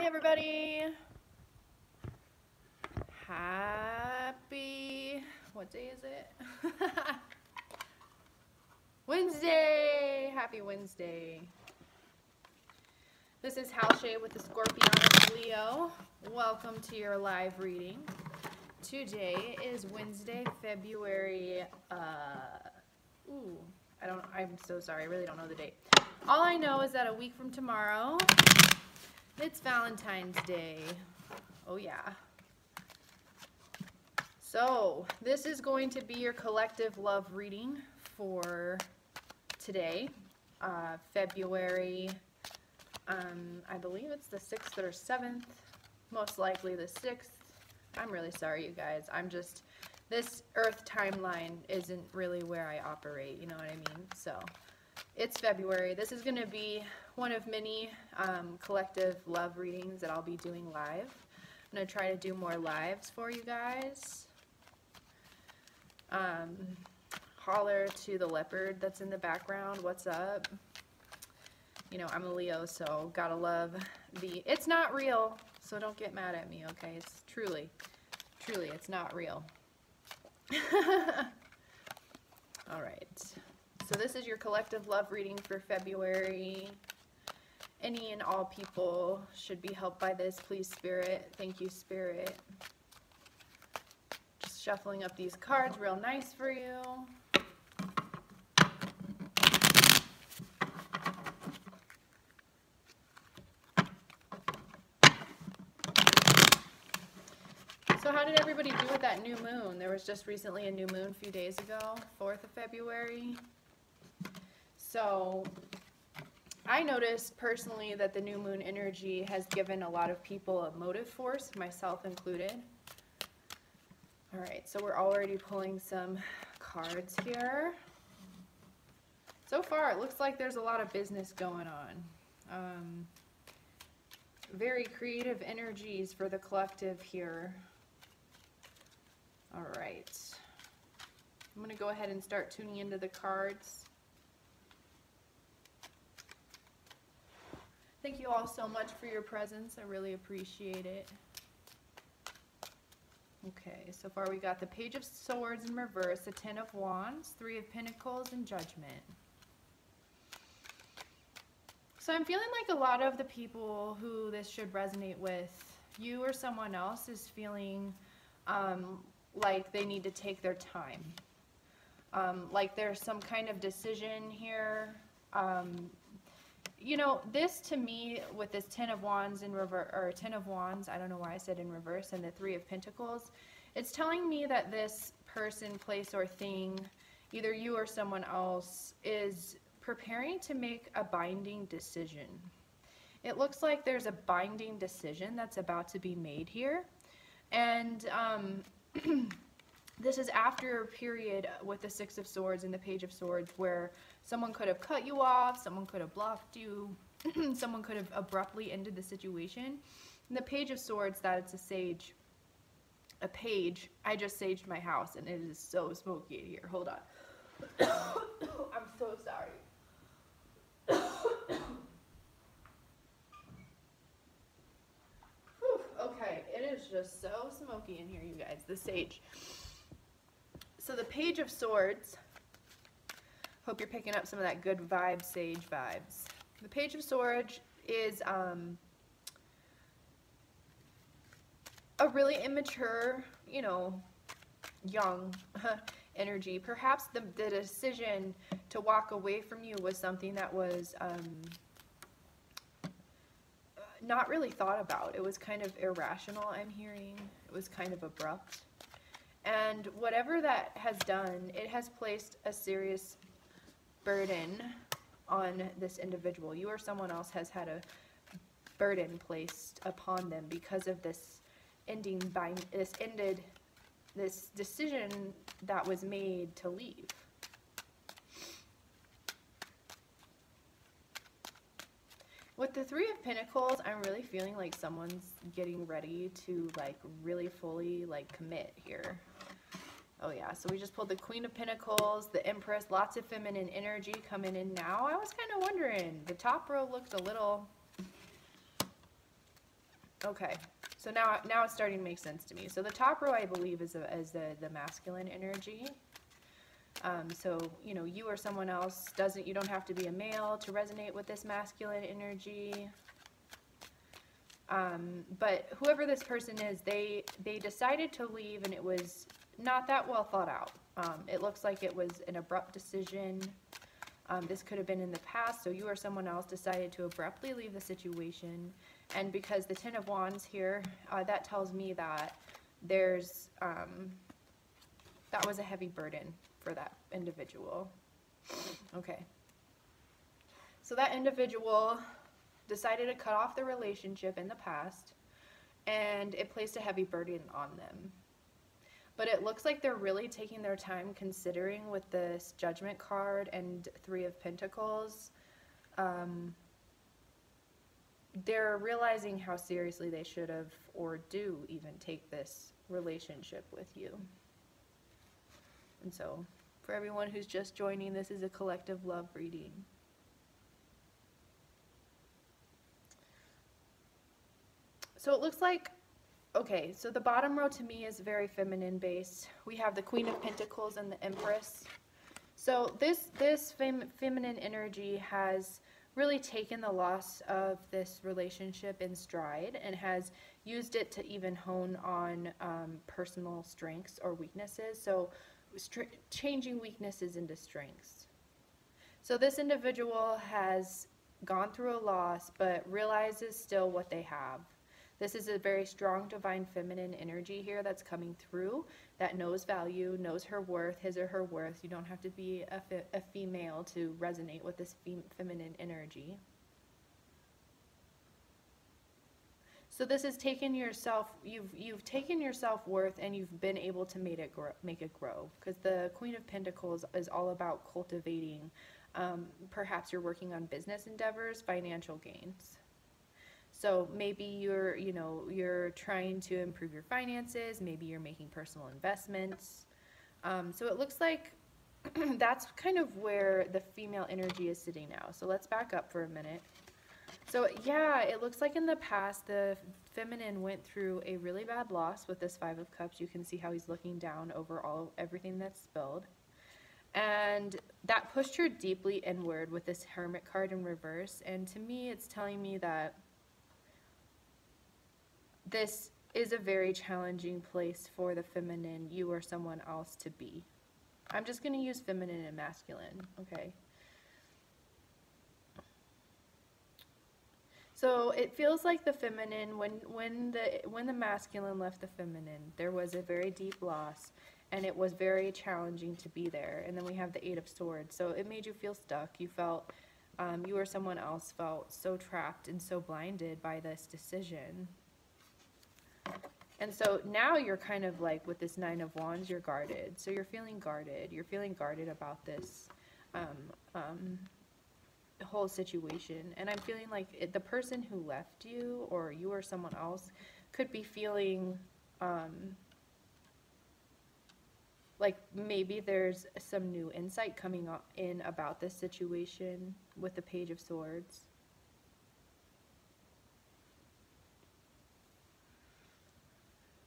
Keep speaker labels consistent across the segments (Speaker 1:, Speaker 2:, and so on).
Speaker 1: Everybody, happy, what day is it? Wednesday, happy Wednesday. This is Halshay with the Scorpion Leo. Welcome to your live reading. Today is Wednesday, February, I'm so sorry, I really don't know the date. All I know is that a week from tomorrow, it's Valentine's Day. Oh yeah. So this is going to be your collective love reading for today, February, I believe it's the 6th or 7th, most likely the 6th. I'm really sorry, you guys. This Earth timeline isn't really where I operate, you know what I mean? So it's February. This is going to be one of many collective love readings that I'll be doing live. I'm going to try to do more lives for you guys. Holler to the leopard that's in the background. What's up? You know, I'm a Leo, so gotta love it's not real, so don't get mad at me, okay? It's truly, it's not real. All right. So this is your collective love reading for February. Any and all people should be helped by this. Please, Spirit. Thank you, Spirit. Just shuffling up these cards real nice for you. So how did everybody do with that new moon? There was just recently a new moon a few days ago, 4th of February. So I noticed personally that the new moon energy has given a lot of people a motive force, myself included. All right, so we're already pulling some cards here. So far, it looks like there's a lot of business going on. Very creative energies for the collective here. All right. I'm going to go ahead and start tuning into the cards. Thank you all so much for your presence. I really appreciate it. Okay, so far we got the Page of Swords in reverse, the 10 of Wands, 3 of Pentacles, and Judgment. So I'm feeling like a lot of the people who this should resonate with, you or someone else, is feeling like they need to take their time. Like there's some kind of decision here. You know, this to me, with this 10 of Wands in reverse, or 10 of Wands, I don't know why I said in reverse, and the 3 of Pentacles, it's telling me that this person, place, or thing, either you or someone else, is preparing to make a binding decision. It looks like there's a binding decision that's about to be made here. And this is after a period with the 6 of Swords and the Page of Swords where someone could have cut you off, someone could have blocked you, someone could have abruptly ended the situation. And the Page of Swords, that it's a page. I just saged my house and it is so smoky in here. Hold on. I'm so sorry. Okay, it is just so smoky in here, you guys. The sage. So the Page of Swords, hope you're picking up some of that good vibe, sage vibes. The Page of Swords is a really immature, you know, young energy. Perhaps the decision to walk away from you was something that was not really thought about. It was kind of irrational, I'm hearing. It was kind of abrupt. And whatever that has done, it has placed a serious burden on this individual. You or someone else has had a burden placed upon them because of this this decision that was made to leave. With the 3 of Pentacles, I'm really feeling like someone's getting ready to like really fully like commit here. Oh yeah, so we just pulled the Queen of Pentacles, the Empress, lots of feminine energy coming in now. I was kind of wondering, the top row looked a little Okay, so now it's starting to make sense to me. So the top row, I believe, is the masculine energy. So, you know, you or someone else you don't have to be a male to resonate with this masculine energy. But whoever this person is, they decided to leave, and it was not that well thought out. It looks like it was an abrupt decision. This could have been in the past, so you or someone else decided to abruptly leave the situation. And because the Ten of Wands here, that tells me that there's, that was a heavy burden for that individual. Okay. So that individual decided to cut off the relationship in the past, and it placed a heavy burden on them. But it looks like they're really taking their time, considering with this Judgment card and Three of Pentacles. They're realizing how seriously they should have, or do even, take this relationship with you. And so, for everyone who's just joining, this is a collective love reading. So it looks like, okay, so the bottom row to me is very feminine based. We have the Queen of Pentacles and the Empress. So this feminine energy has really taken the loss of this relationship in stride and has used it to even hone on personal strengths or weaknesses. So changing weaknesses into strengths. So this individual has gone through a loss, but realizes still what they have. This is a very strong divine feminine energy here that's coming through, that knows value, knows her worth, his or her worth. You don't have to be a female to resonate with this feminine energy. So this has taken yourself, you've taken your self-worth and you've been able to make it grow. Because the Queen of Pentacles is all about cultivating. Perhaps you're working on business endeavors, financial gains. So maybe you're trying to improve your finances. Maybe you're making personal investments. So it looks like that's kind of where the female energy is sitting now. So let's back up for a minute. So yeah, it looks like in the past the feminine went through a really bad loss with this Five of Cups. You can see how he's looking down over everything that's spilled. And that pushed her deeply inward with this Hermit card in reverse. And to me, it's telling me that this is a very challenging place for the feminine, you or someone else, to be. I'm just going to use feminine and masculine, okay? So it feels like the feminine, when the masculine left the feminine, there was a very deep loss, and it was very challenging to be there. And then we have the Eight of Swords. So it made you feel stuck. You felt, you or someone else felt so trapped and so blinded by this decision. And so now you're kind of like, with this Nine of Wands, you're guarded. So you're feeling guarded. You're feeling guarded about this whole situation. And I'm feeling like the person who left you, or you or someone else, could be feeling like maybe there's some new insight coming in about this situation with the Page of Swords.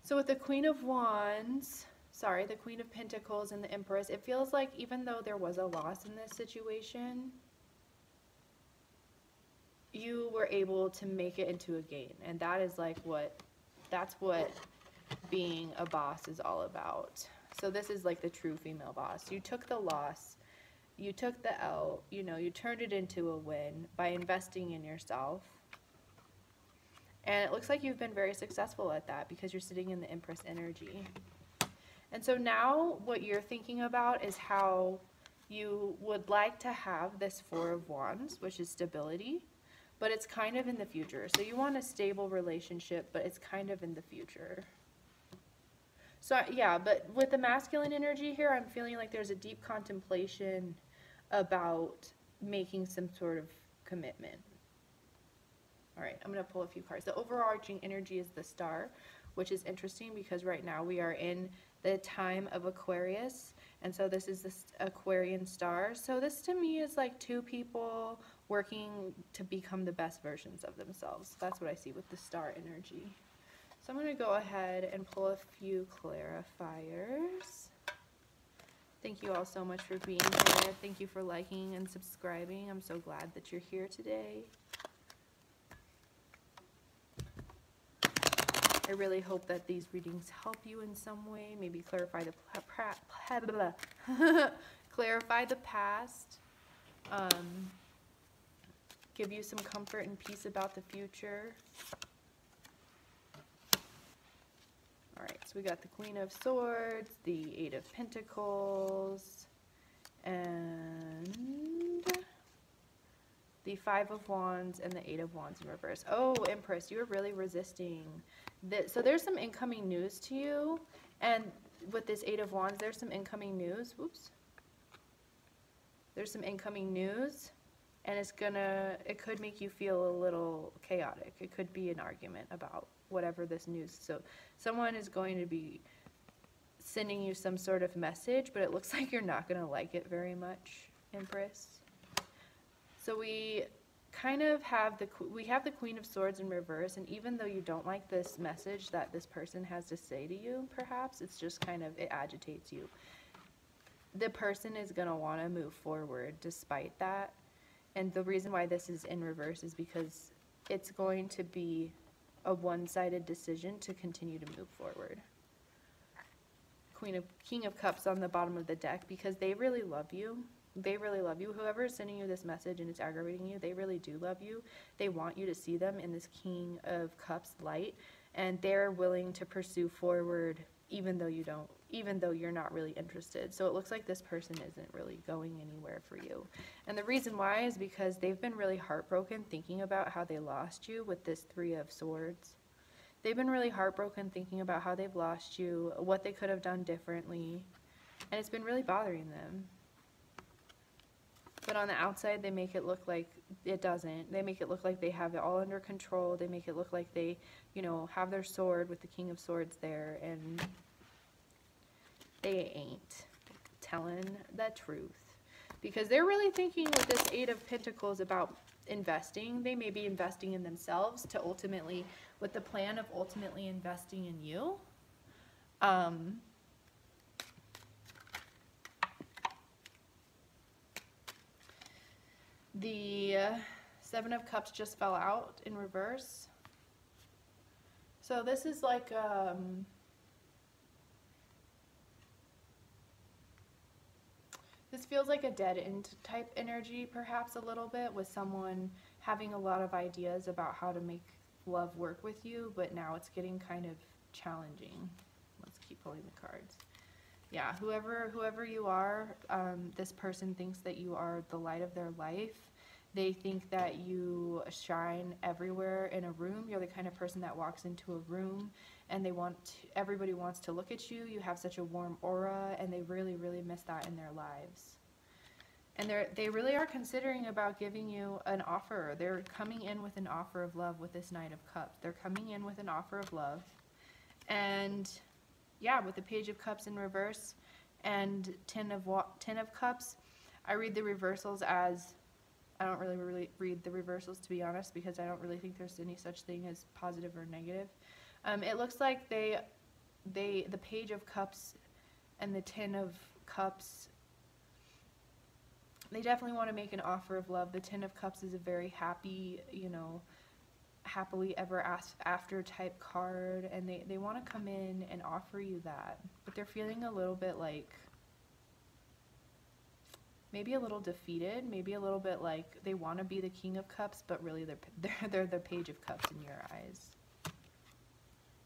Speaker 1: So with the Queen of Wands, the Queen of Pentacles and the Empress, it feels like even though there was a loss in this situation, you were able to make it into a gain. And that is like that's what being a boss is all about. So this is like the true female boss. You took the loss, you took the L, you turned it into a win by investing in yourself. And it looks like you've been very successful at that because you're sitting in the Empress energy. And so now what you're thinking about is how you would like to have this Four of Wands, which is stability, but it's kind of in the future. So you want a stable relationship, but it's kind of in the future. So yeah, but with the masculine energy here, I'm feeling like there's a deep contemplation about making some sort of commitment. All right, I'm going to pull a few cards. The overarching energy is the Star, which is interesting because right now we are in the time of Aquarius, and so this is the Aquarian star. So this to me is like two people working to become the best versions of themselves. That's what I see with the star energy. So I'm going to go ahead and pull a few clarifiers. Thank you all so much for being here. Thank you for liking and subscribing. I'm so glad that you're here today. I really hope that these readings help you in some way. Maybe clarify the clarify the past. Give you some comfort and peace about the future. All right, so we got the Queen of Swords, the Eight of Pentacles, and the Five of Wands and the Eight of Wands in reverse. Oh, Empress, you're really resisting. So there's some incoming news to you, and with this Eight of Wands, there's some incoming news. Whoops. There's some incoming news, and it could make you feel a little chaotic. It could be an argument about whatever this news. So someone is going to be sending you some sort of message, but it looks like you're not going to like it very much, Empress. So we kind of have the Queen of Swords in reverse, and even though you don't like this message that this person has to say to you, perhaps, it's just kind of, it agitates you. The person is going to want to move forward despite that. And the reason why this is in reverse is because it's going to be a one-sided decision to continue to move forward. King of Cups on the bottom of the deck, because they really love you. They really love you. Whoever is sending you this message and it's aggravating you, they really do love you. They want you to see them in this King of Cups light, and they're willing to pursue forward even though you're not really interested. So it looks like this person isn't really going anywhere for you. And the reason why is because they've been really heartbroken thinking about how they lost you with this Three of Swords. They've been really heartbroken thinking about how they've lost you, what they could have done differently, and it's been really bothering them. But on the outside, they make it look like it doesn't. They make it look like they have it all under control. They make it look like they, have their sword with the King of Swords there, and they ain't telling the truth. Because they're really thinking with this Eight of Pentacles about investing. They may be investing in themselves to ultimately, with the plan of ultimately investing in you. The Seven of Cups just fell out in reverse. So this is like, this feels like a dead end type energy, perhaps a little bit, with someone having a lot of ideas about how to make love work with you, but now it's getting kind of challenging. Let's keep pulling the cards. Yeah, whoever you are, this person thinks that you are the light of their life. They think that you shine everywhere in a room. You're the kind of person that walks into a room and everybody wants to look at you. You have such a warm aura, and they really, really miss that in their lives. And they really are considering about giving you an offer. They're coming in with an offer of love with this Knight of Cups. They're coming in with an offer of love. And yeah, with the Page of Cups in reverse and Ten of Cups, I read the reversals as, I don't really read the reversals, to be honest, because I don't really think there's any such thing as positive or negative. It looks like the Page of Cups and the Ten of Cups, they definitely want to make an offer of love. The Ten of Cups is a very happy, happily ever after type card, and they want to come in and offer you that, but they're feeling a little bit like, maybe a little defeated, maybe a little bit like they want to be the King of Cups, but really they're the Page of Cups in your eyes.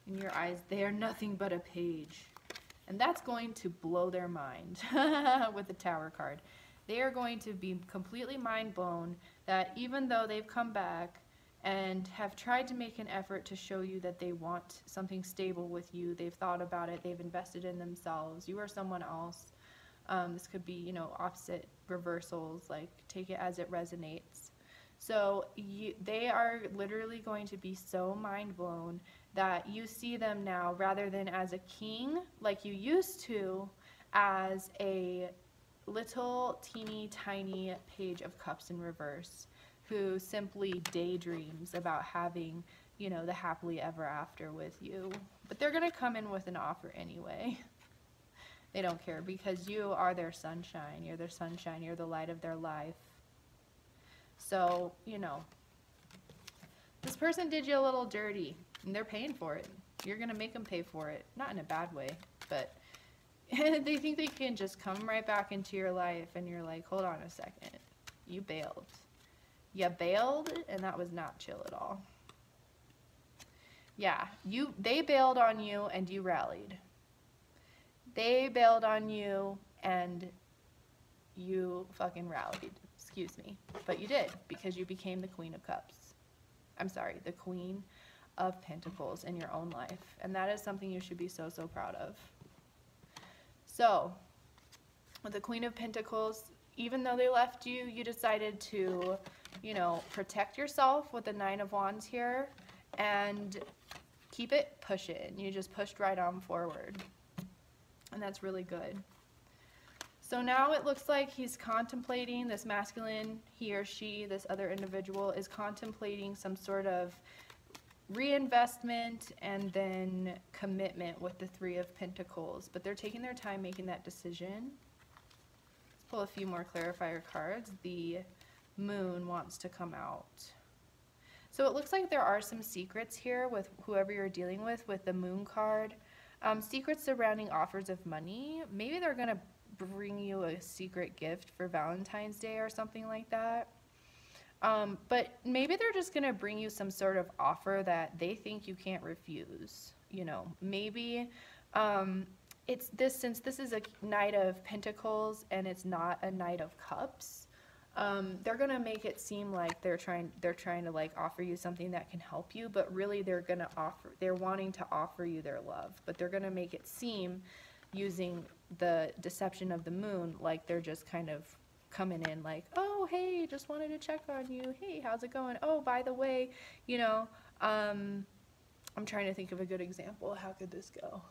Speaker 1: In your eyes, they are nothing but a page, and that's going to blow their mind with the Tower card. They are going to be completely mind blown that even though they've come back and have tried to make an effort to show you that they want something stable with you, they've thought about it, they've invested in themselves, you are someone else. This could be, opposite reversals, like take it as it resonates. So they are literally going to be so mind blown that you see them now, rather than as a king like you used to, as a little teeny tiny Page of Cups in reverse. who simply daydreams about having, you know, the happily ever after with you. But they're going to come in with an offer anyway. They don't care because you are their sunshine. You're their sunshine. You're the light of their life. So, you know, this person did you a little dirty and they're paying for it. You're going to make them pay for it. Not in a bad way, but they think they can just come right back into your life and you're like, hold on a second. You bailed. You bailed and that was not chill at all. Yeah, they bailed on you and you rallied. They bailed on you and you fucking rallied. Excuse me. But you did because you became the Queen of Cups. I'm sorry, the Queen of Pentacles in your own life. And that is something you should be so, so proud of. So, with the Queen of Pentacles, even though they left you, you decided to, you know, protect yourself with the Nine of Wands here and keep it pushing. You just pushed right on forward. And that's really good. So now it looks like he's contemplating, this masculine, he or she, this other individual, is contemplating some sort of reinvestment and then commitment with the Three of Pentacles. But they're taking their time making that decision. Let's pull a few more clarifier cards. The Moon wants to come out. So it looks like there are some secrets here with whoever you're dealing with the Moon card. Secrets surrounding offers of money. Maybe they're going to bring you a secret gift for Valentine's Day or something like that. But maybe they're just going to bring you some sort of offer that they think you can't refuse. You know, maybe it's this, since this is a Knight of Pentacles and it's not a Knight of Cups, they're going to make it seem like they're trying to like offer you something that can help you, but really they're wanting to offer you their love, but they're going to make it seem, using the deception of the Moon, like they're just kind of coming in like, oh, hey, just wanted to check on you. Hey, how's it going? Oh, by the way, you know, I'm trying to think of a good example. How could this go?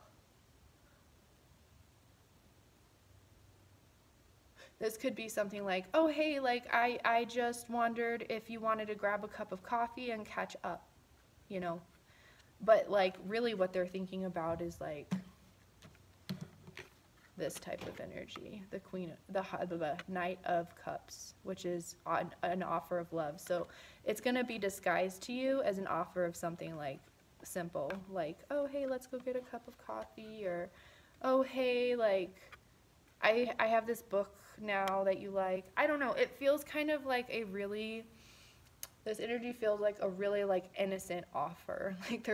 Speaker 1: This could be something like, oh, hey, like, I just wondered if you wanted to grab a cup of coffee and catch up, you know. But, like, really what they're thinking about is, like, this type of energy, the Knight of Cups, which is an offer of love. So it's going to be disguised to you as an offer of something, like, simple, like, oh, hey, let's go get a cup of coffee, or, oh, hey, like, I have this book now that you like. I don't know. It feels kind of like this energy feels like a really like innocent offer. Like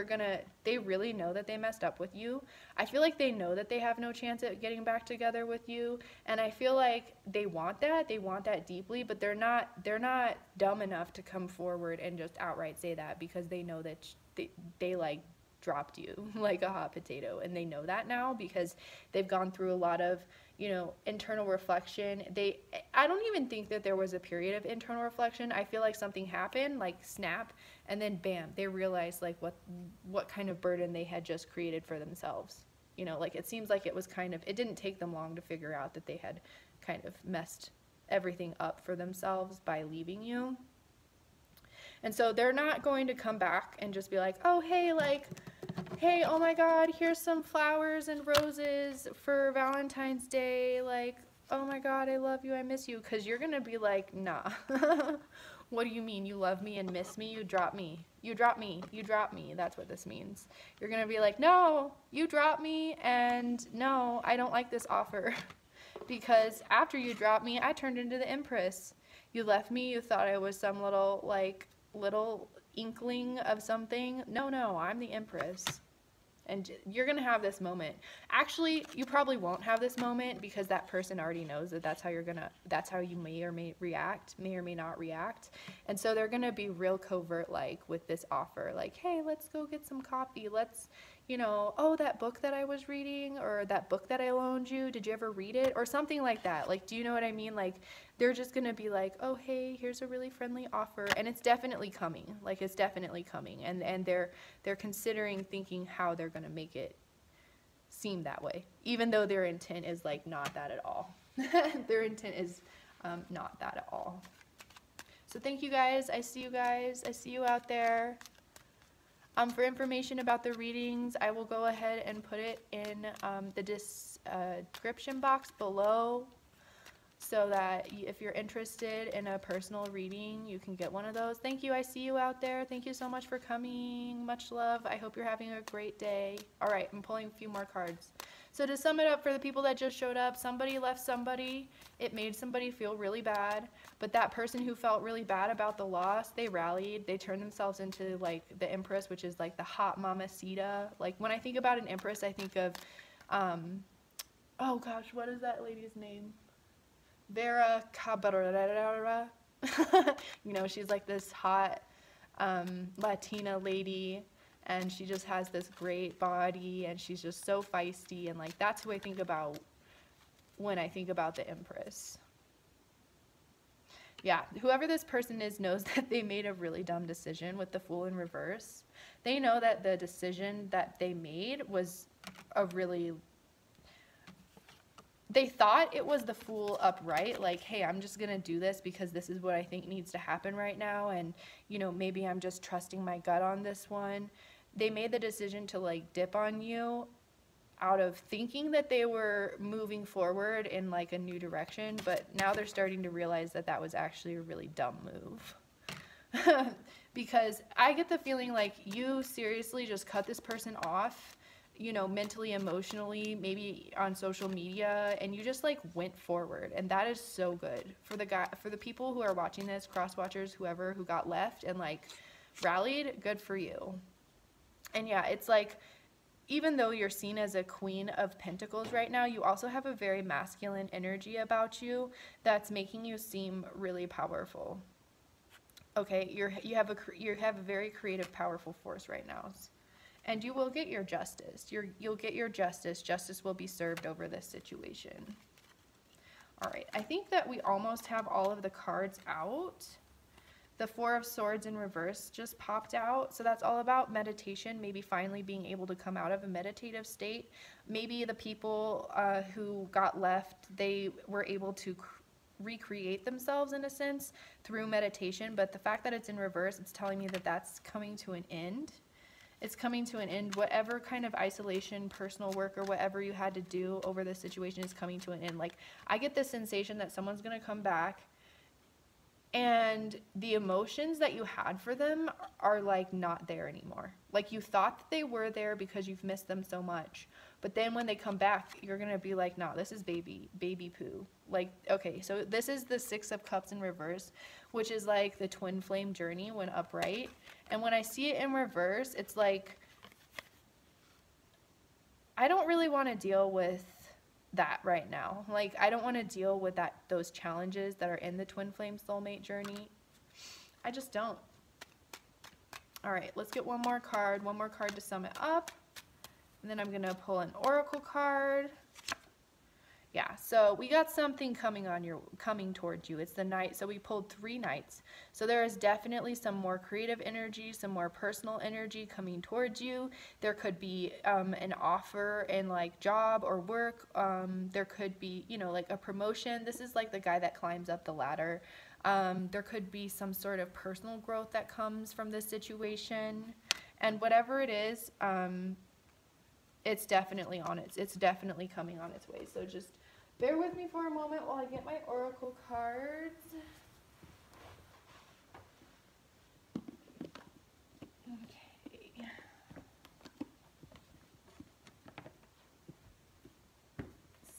Speaker 1: they really know that they messed up with you. I feel like they know that they have no chance at getting back together with you. And I feel like they want that deeply, but they're not dumb enough to come forward and just outright say that, because they know that they like dropped you like a hot potato, and they know that now because they've gone through a lot of, you know, internal reflection. I don't even think that there was a period of internal reflection. I feel like something happened, like snap, and then bam, they realized like what kind of burden they had just created for themselves. You know, like it seems like it didn't take them long to figure out that they had kind of messed everything up for themselves by leaving you. And so they're not going to come back and just be like, oh, hey, like, hey, oh my God, here's some flowers and roses for Valentine's Day. Like, oh my God, I love you, I miss you. Because you're going to be like, nah. What do you mean? You love me and miss me? You drop me. You drop me. You drop me. That's what this means. You're going to be like, no, you drop me, and no, I don't like this offer. Because after you dropped me, I turned into the Empress. You left me, you thought I was some little inkling of something. No, I'm the Empress. And you're going to have this moment. Actually, you probably won't have this moment because that person already knows that that's how you may or may not react. And so they're going to be real covert, like, with this offer. Like, hey, let's go get some coffee. Let's, you know, oh, that book that I was reading, or that book that I loaned you, did you ever read it? Or something like that. Like, do you know what I mean? Like, they're just going to be like, oh, hey, here's a really friendly offer. And it's definitely coming. Like, it's definitely coming. And they're considering, thinking how they're going to make it seem that way. Even though their intent is, like, not that at all. Their intent is not that at all. So thank you guys. I see you guys. I see you out there. For information about the readings, I will go ahead and put it in the description box below, so that if you're interested in a personal reading, you can get one of those. Thank you. I see you out there. Thank you so much for coming. Much love. I hope you're having a great day. All right, I'm pulling a few more cards. So to sum it up, for the people that just showed up, somebody left somebody. It made somebody feel really bad. But that person who felt really bad about the loss, they rallied. They turned themselves into like the Empress, which is like the hot mamacita. Like when I think about an Empress, I think of, oh gosh, what is that lady's name? Vera Cabrera. You know, she's like this hot Latina lady, and she just has this great body, and she's just so feisty, and like that's who I think about when I think about the Empress. Yeah, whoever this person is knows that they made a really dumb decision with the Fool in reverse. They know that the decision that they made was a really... They thought it was the Fool upright, like, hey, I'm just going to do this because this is what I think needs to happen right now, and, you know, maybe I'm just trusting my gut on this one. They made the decision to, like, dip on you out of thinking that they were moving forward in, like, a new direction, but now they're starting to realize that that was actually a really dumb move. Because I get the feeling like you seriously just cut this person off, you know, mentally, emotionally, maybe on social media, and you just like went forward, and that is so good for the people who are watching this, cross watchers, whoever who got left and like rallied. Good for you. And yeah, it's like, even though you're seen as a Queen of Pentacles right now, you also have a very masculine energy about you that's making you seem really powerful. Okay, you have a very creative, powerful force right now. And you will get your justice. You'll get your justice. Justice will be served over this situation. All right, I think that we almost have all of the cards out. The Four of Swords in reverse just popped out. So that's all about meditation, maybe finally being able to come out of a meditative state. Maybe the people who got left, they were able to recreate themselves in a sense through meditation. But the fact that it's in reverse, it's telling me that that's coming to an end. It's coming to an end. Whatever kind of isolation, personal work, or whatever you had to do over this situation is coming to an end. Like, I get this sensation that someone's going to come back, and the emotions that you had for them are like not there anymore. Like, you thought that they were there because you've missed them so much. But then when they come back, you're going to be like, nah, this is baby poo. Like, okay, so this is the Six of Cups in reverse, which is like the twin flame journey when upright. And when I see it in reverse, it's like, I don't really want to deal with that right now. Like, I don't want to deal with those challenges that are in the twin flame soulmate journey. I just don't. All right, let's get one more card to sum it up. And then I'm going to pull an oracle card. Yeah, so we got something coming towards you. It's the Knight. So we pulled 3 Knights. So there is definitely some more creative energy, some more personal energy coming towards you. There could be an offer in like job or work. There could be, you know, like a promotion. This is like the guy that climbs up the ladder. There could be some sort of personal growth that comes from this situation. And whatever it is, it's definitely coming on its way. So just bear with me for a moment while I get my oracle cards. Okay.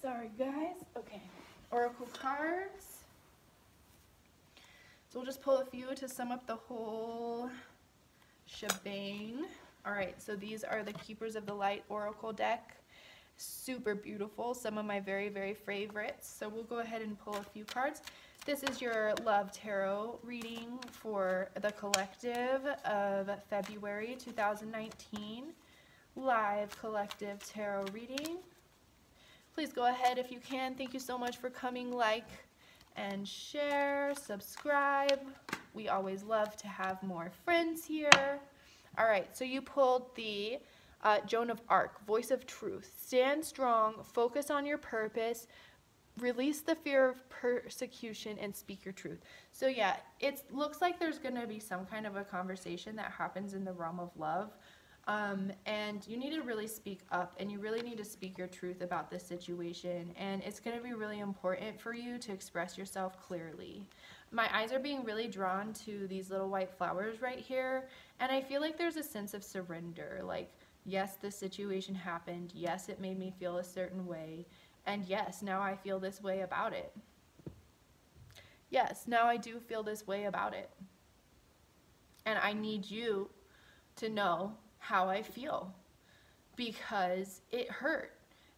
Speaker 1: Sorry, guys. Okay. Oracle cards. So we'll just pull a few to sum up the whole shebang. All right, so these are the Keepers of the Light Oracle deck. Super beautiful, some of my very, very favorites. So we'll go ahead and pull a few cards. This is your Love Tarot reading for the collective of February 2019. Live collective tarot reading. Please go ahead if you can. Thank you so much for coming. Like and share, subscribe. We always love to have more friends here. All right, so you pulled the Joan of Arc, Voice of Truth. Stand strong, focus on your purpose, release the fear of persecution and speak your truth. So yeah, it looks like there's going to be some kind of a conversation that happens in the realm of love. And you need to really speak up, and you really need to speak your truth about this situation. And it's going to be really important for you to express yourself clearly. My eyes are being really drawn to these little white flowers right here. And I feel like there's a sense of surrender. Like, yes, this situation happened. Yes, it made me feel a certain way. And yes, now I feel this way about it. Yes, now I do feel this way about it. And I need you to know how I feel, because it hurt.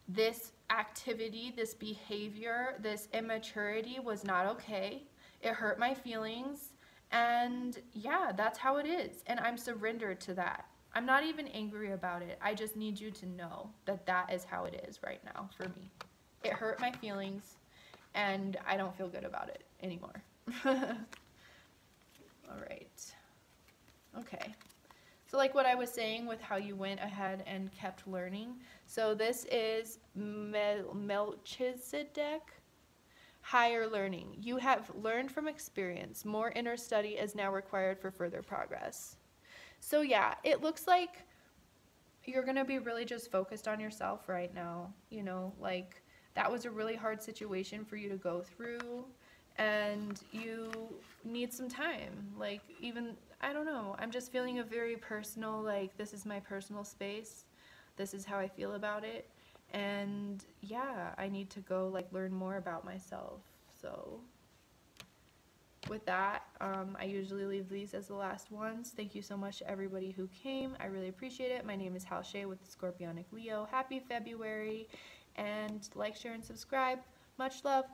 Speaker 1: This activity, this behavior, this immaturity was not okay. It hurt my feelings, and yeah, that's how it is. And I'm surrendered to that. I'm not even angry about it. I just need you to know that that is how it is right now for me. It hurt my feelings, and I don't feel good about it anymore. All right. Okay. So like what I was saying with how you went ahead and kept learning. So this is Melchizedek. Higher learning. You have learned from experience. More inner study is now required for further progress. So yeah, it looks like you're going to be really just focused on yourself right now. You know, like that was a really hard situation for you to go through, and you need some time. Like, even, I don't know, I'm just feeling a very personal, like, this is my personal space. This is how I feel about it. And yeah, I need to go like learn more about myself. So with that, I usually leave these as the last ones. Thank you so much to everybody who came. I really appreciate it. My name is Halshay with the Scorpionic Leo. Happy February, and like, share, and subscribe. Much love.